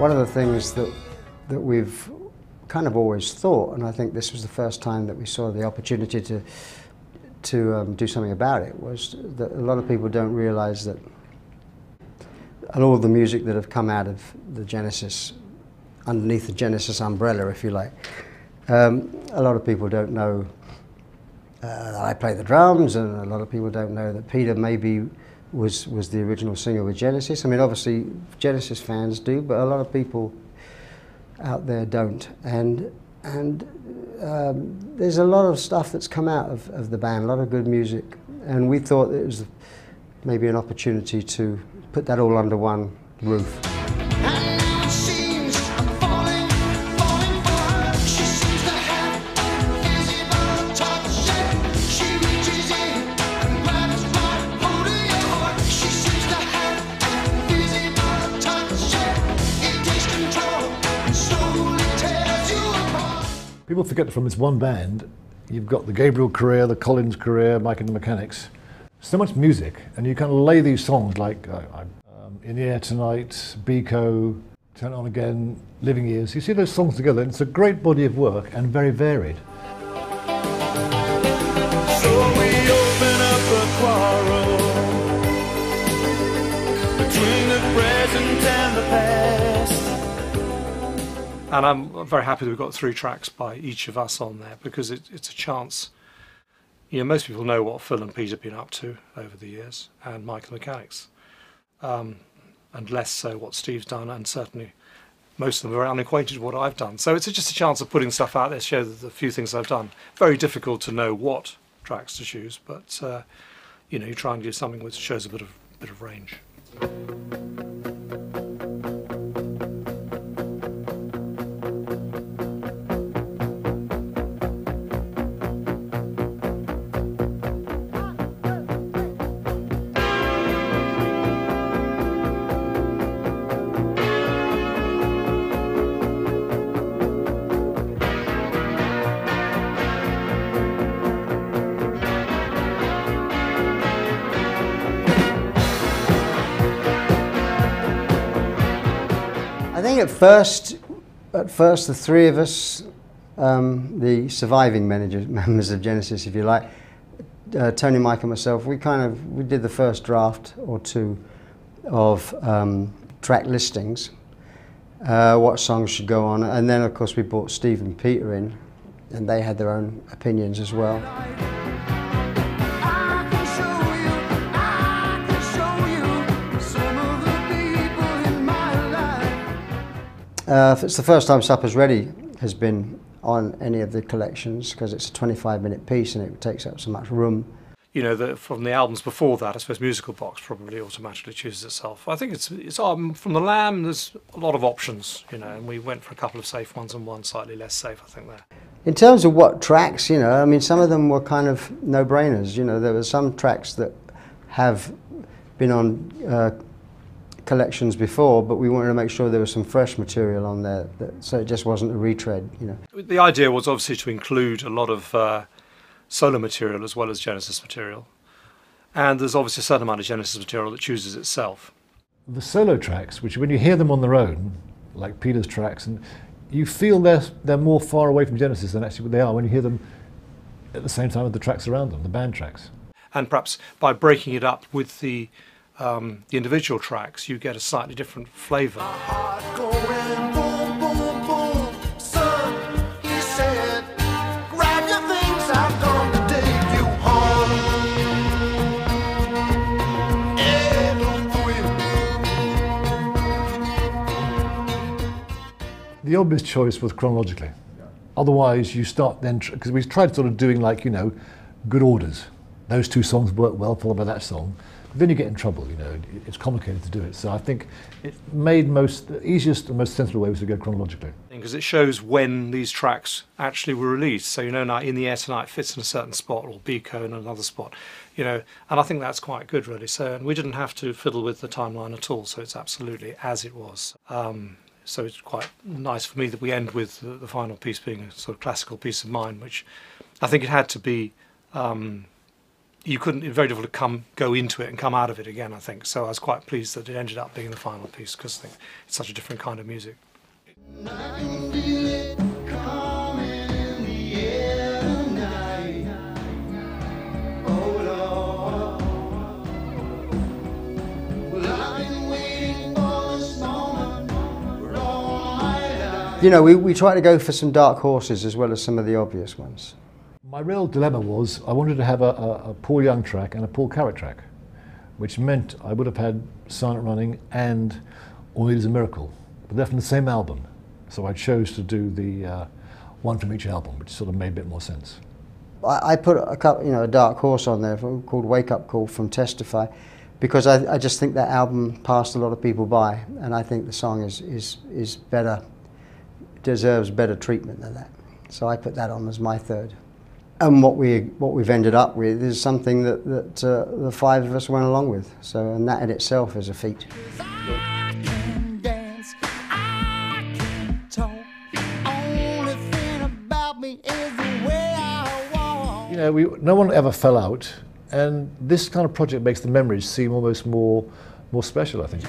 One of the things that we've kind of always thought, and I think this was the first time that we saw the opportunity to do something about it, was that a lot of people don't realise that all of the music that have come out of the Genesis, underneath the Genesis umbrella, if you like, a lot of people don't know that I play the drums, and a lot of people don't know that Peter maybe was the original singer with Genesis. I mean, obviously Genesis fans do, but a lot of people out there don't. And there's a lot of stuff that's come out of the band, a lot of good music, and we thought it was maybe an opportunity to put that all under one roof. People forget that from this one band, you've got the Gabriel career, the Collins career, Mike and the Mechanics. So much music, and you kind of lay these songs like In the Air Tonight, Biko, Turn It On Again, Living Years. You see those songs together, and it's a great body of work and very varied. So we open up a quarrel between the present and the past. And I'm very happy that we've got 3 tracks by each of us on there, because it's a chance. You know, most people know what Phil and Pete have been up to over the years, and Mike and the Mechanics, and less so what Steve's done, and certainly most of them are unacquainted with what I've done. So it's just a chance of putting stuff out there, show the few things I've done. Very difficult to know what tracks to choose, but you know, you try and do something which shows a bit of range. I think at first the 3 of us, the surviving members of Genesis, if you like, Tony, Mike and myself, we did the first draft or 2 of track listings, what songs should go on, and then of course we brought Steve and Peter in, and they had their own opinions as well. It's the first time Supper's Ready has been on any of the collections, because it's a 25-minute piece and it takes up so much room. You know, from the albums before that, I suppose Musical Box probably automatically chooses itself. I think it's from the Lamb, there's a lot of options, you know, and we went for a couple of safe ones and one slightly less safe, I think, there. In terms of what tracks, you know, I mean, some of them were kind of no-brainers. You know, there were some tracks that have been on collections before, but we wanted to make sure there was some fresh material on there, so it just wasn't a retread, you know. The idea was obviously to include a lot of solo material as well as Genesis material, and there's obviously a certain amount of Genesis material that chooses itself. The solo tracks, which when you hear them on their own, like Peter's tracks, and you feel they're more far away from Genesis than actually they are when you hear them at the same time with the tracks around them, the band tracks. And perhaps by breaking it up with the individual tracks, you get a slightly different flavour. The obvious choice was chronologically. Otherwise, you start then, because we tried sort of doing like, you know, good orders. Those 2 songs work well, followed by that song. But then you get in trouble, you know, it's complicated to do it. So I think it made the easiest and most sensible way was to go chronologically. Because it shows when these tracks actually were released. So, you know, now In the Air Tonight fits in a certain spot, or Biko in another spot, you know, and I think that's quite good, really. So, and we didn't have to fiddle with the timeline at all, so it's absolutely as it was. So it's quite nice for me that we end with the final piece being a sort of classical piece of mine, which I think it had to be you couldn't, it's very difficult to go into it and come out of it again, I think. So I was quite pleased that it ended up being the final piece, because I think it's such a different kind of music. I can feel it coming in the air tonight. Oh Lord, well I've been waiting for this moment for all my life. You know, we try to go for some dark horses as well as some of the obvious ones. My real dilemma was I wanted to have a Paul Young track and a Paul Carrack track, which meant I would have had Silent Running and All You Need Is a Miracle, but they're from the same album. So I chose to do the one from each album, which sort of made a bit more sense. I put a couple, you know, a dark horse on there called Wake Up Call from Testify, because I just think that album passed a lot of people by, and I think the song is better, deserves better treatment than that. So I put that on as my third. And what we've ended up with is something that the five of us went along with. So, and that in itself is a feat. I can dance, I can talk. Only thing about me is the way I walk. You know, no one ever fell out, and this kind of project makes the memories seem almost more special, I think.